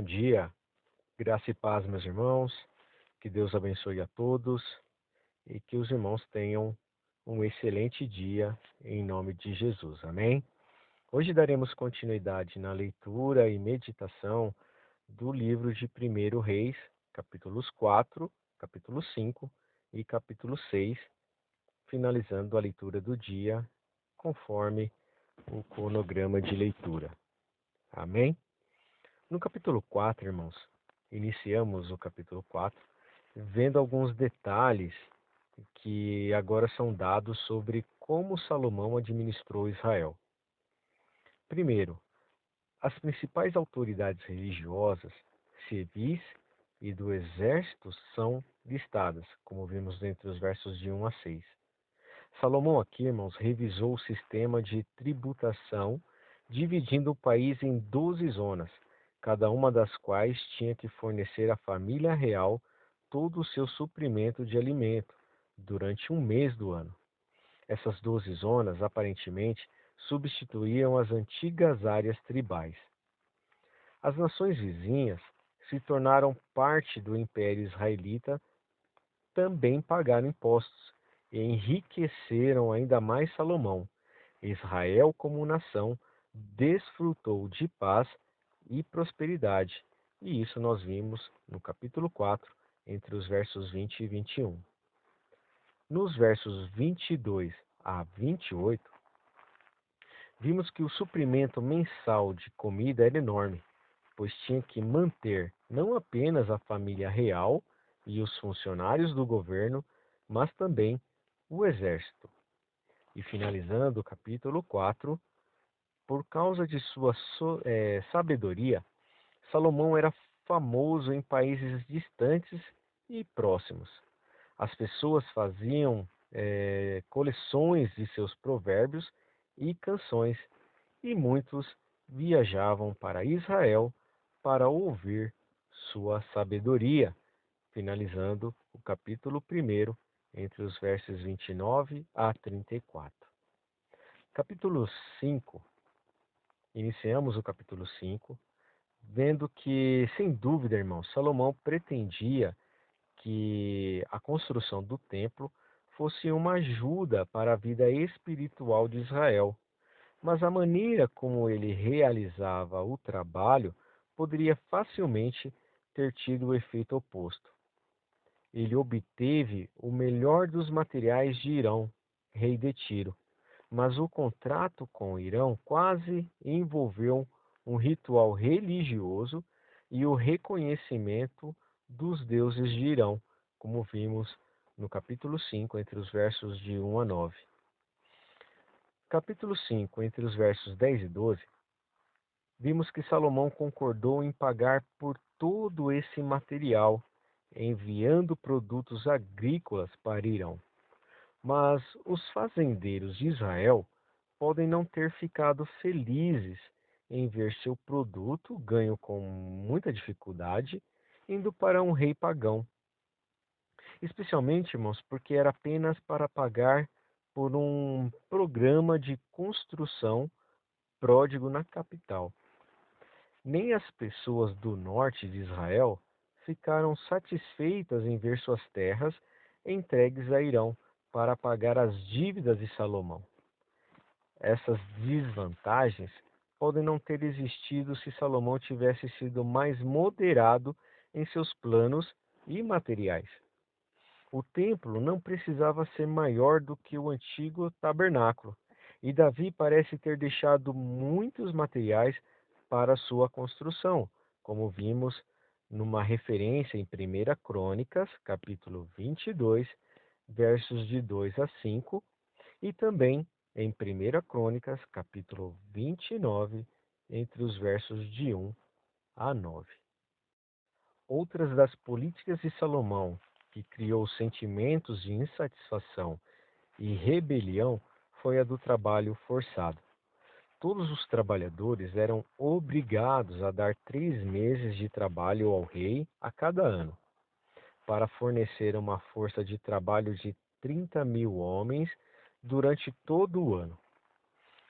dia, graça e paz, meus irmãos. Que Deus abençoe a todos e que os irmãos tenham um excelente dia em nome de Jesus. Amém? Hoje daremos continuidade na leitura e meditação do livro de 1 Reis, capítulos 4, capítulo 5 e capítulo 6, finalizando a leitura do dia conforme o cronograma de leitura. Amém? No capítulo 4, irmãos, iniciamos o capítulo 4 vendo alguns detalhes que agora são dados sobre como Salomão administrou Israel. Primeiro, as principais autoridades religiosas, civis e do exército são listadas, como vimos entre os versos de 1 a 6. Salomão aqui, irmãos, revisou o sistema de tributação, dividindo o país em 12 zonas, cada uma das quais tinha que fornecer à família real todo o seu suprimento de alimento durante um mês do ano. Essas 12 zonas, aparentemente, substituíam as antigas áreas tribais. As nações vizinhas se tornaram parte do Império Israelita, também pagaram impostos e enriqueceram ainda mais Salomão. Israel, como nação, desfrutou de paz e prosperidade, e isso nós vimos no capítulo 4, entre os versos 20 e 21. Nos versos 22 a 28, vimos que o suprimento mensal de comida era enorme, pois tinha que manter não apenas a família real e os funcionários do governo, mas também o exército. E finalizando o capítulo 4, por causa de sua sabedoria, Salomão era famoso em países distantes e próximos. As pessoas faziam coleções de seus provérbios e canções, e muitos viajavam para Israel para ouvir sua sabedoria. Finalizando o capítulo 1, entre os versos 29 a 34. Capítulo 5. Iniciamos o capítulo 5, vendo que, sem dúvida, irmão, Salomão pretendia que a construção do templo fosse uma ajuda para a vida espiritual de Israel, mas a maneira como ele realizava o trabalho poderia facilmente ter tido o efeito oposto. Ele obteve o melhor dos materiais de Irão, rei de Tiro, mas o contrato com Irão quase envolveu um ritual religioso e o reconhecimento dos deuses de Irão, como vimos no capítulo 5, entre os versos de 1 a 9. Capítulo 5, entre os versos 10 e 12, vimos que Salomão concordou em pagar por todo esse material, enviando produtos agrícolas para Irão. Mas os fazendeiros de Israel podem não ter ficado felizes em ver seu produto, ganho com muita dificuldade, indo para um rei pagão. Especialmente, irmãos, porque era apenas para pagar por um programa de construção pródigo na capital. Nem as pessoas do norte de Israel ficaram satisfeitas em ver suas terras entregues a Irão para pagar as dívidas de Salomão. Essas desvantagens podem não ter existido se Salomão tivesse sido mais moderado em seus planos e materiais. O templo não precisava ser maior do que o antigo tabernáculo, e Davi parece ter deixado muitos materiais para sua construção, como vimos numa referência em 1 Crônicas, capítulo 22, versos de 2 a 5, e também em 1 Crônicas, capítulo 29, entre os versos de 1 a 9. Outras das políticas de Salomão, que criou sentimentos de insatisfação e rebelião, foi a do trabalho forçado. Todos os trabalhadores eram obrigados a dar 3 meses de trabalho ao rei a cada ano, para fornecer uma força de trabalho de 30.000 homens durante todo o ano.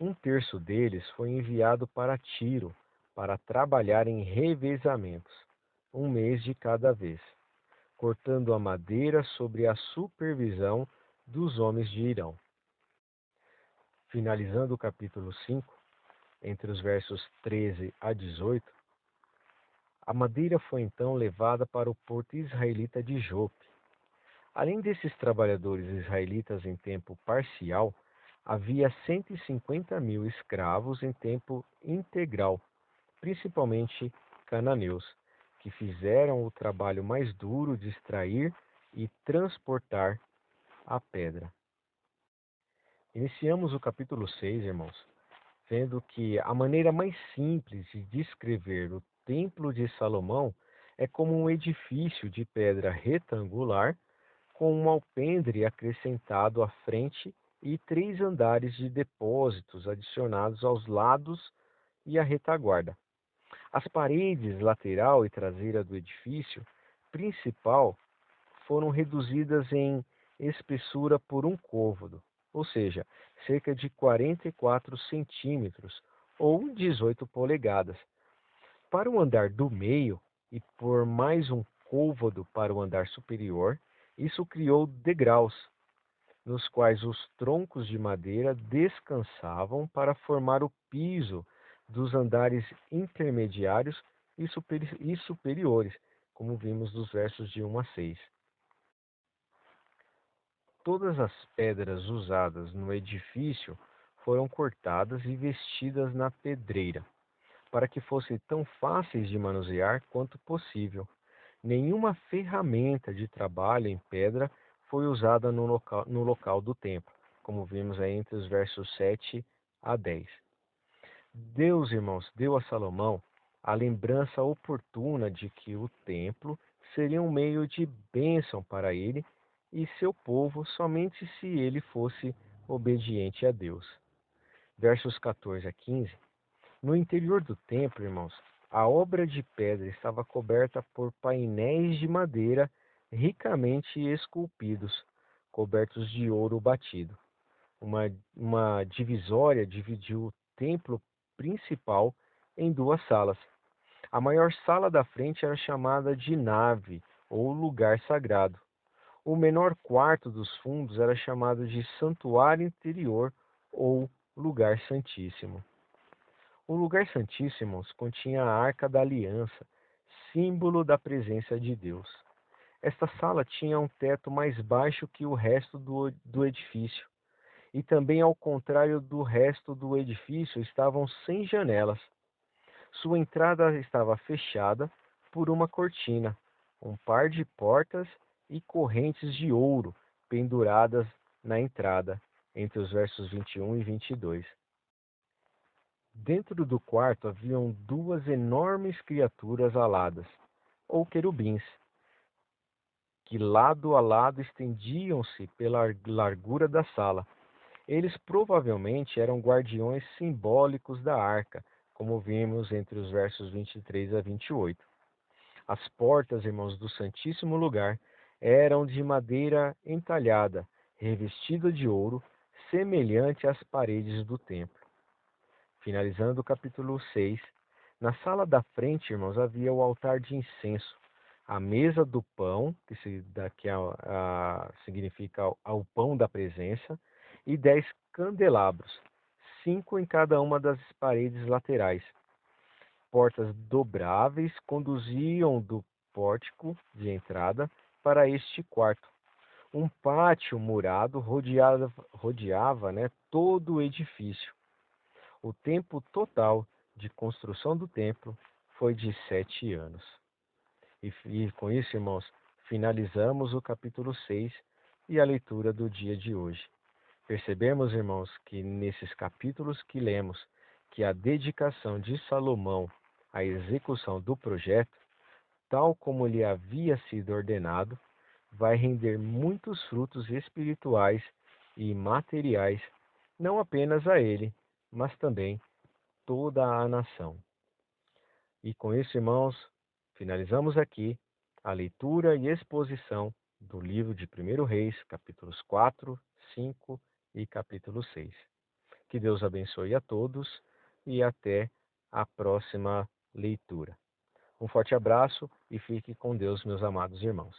Um terço deles foi enviado para Tiro para trabalhar em revezamentos, um mês de cada vez, cortando a madeira sob a supervisão dos homens de Irão. Finalizando o capítulo 5, entre os versos 13 a 18, a madeira foi então levada para o porto israelita de Jope. Além desses trabalhadores israelitas em tempo parcial, havia 150.000 escravos em tempo integral, principalmente cananeus, que fizeram o trabalho mais duro de extrair e transportar a pedra. Iniciamos o capítulo 6, irmãos, vendo que a maneira mais simples de descrever o Templo de Salomão é como um edifício de pedra retangular com um alpendre acrescentado à frente e 3 andares de depósitos adicionados aos lados e à retaguarda. As paredes lateral e traseira do edifício principal foram reduzidas em espessura por um côvado, ou seja, cerca de 44 centímetros ou 18 polegadas. Para o andar do meio e por mais um côvado para o andar superior, isso criou degraus, nos quais os troncos de madeira descansavam para formar o piso dos andares intermediários e superiores, como vimos nos versos de 1 a 6. Todas as pedras usadas no edifício foram cortadas e vestidas na pedreira, para que fossem tão fáceis de manusear quanto possível. Nenhuma ferramenta de trabalho em pedra foi usada no local do templo, como vimos aí entre os versos 7 a 10. Deus, irmãos, deu a Salomão a lembrança oportuna de que o templo seria um meio de bênção para ele e seu povo somente se ele fosse obediente a Deus. Versos 14 a 15. No interior do templo, irmãos, a obra de pedra estava coberta por painéis de madeira ricamente esculpidos, cobertos de ouro batido. Uma divisória dividiu o templo principal em 2 salas. A maior sala da frente era chamada de nave, ou lugar sagrado. O menor quarto dos fundos era chamado de santuário interior, ou lugar santíssimo. O lugar santíssimo continha a Arca da Aliança, símbolo da presença de Deus. Esta sala tinha um teto mais baixo que o resto do edifício, e também, ao contrário do resto do edifício, estavam sem janelas. Sua entrada estava fechada por uma cortina, um par de portas e correntes de ouro penduradas na entrada, entre os versos 21 e 22. Dentro do quarto haviam 2 enormes criaturas aladas, ou querubins, que lado a lado estendiam-se pela largura da sala. Eles provavelmente eram guardiões simbólicos da arca, como vimos entre os versos 23 a 28. As portas, irmãos, do Santíssimo Lugar eram de madeira entalhada, revestida de ouro, semelhante às paredes do templo. Finalizando o capítulo 6, na sala da frente, irmãos, havia o altar de incenso, a mesa do pão, significa o pão da presença, e 10 candelabros, 5 em cada uma das paredes laterais. Portas dobráveis conduziam do pórtico de entrada para este quarto. Um pátio murado rodeava, todo o edifício. O tempo total de construção do templo foi de 7 anos. E com isso, irmãos, finalizamos o capítulo 6 e a leitura do dia de hoje. Percebemos, irmãos, que nesses capítulos que lemos, que a dedicação de Salomão à execução do projeto, tal como lhe havia sido ordenado, vai render muitos frutos espirituais e materiais, não apenas a ele, mas também toda a nação. E com isso, irmãos, finalizamos aqui a leitura e exposição do livro de 1 Reis, capítulos 4, 5 e capítulo 6. Que Deus abençoe a todos e até a próxima leitura. Um forte abraço e fique com Deus, meus amados irmãos.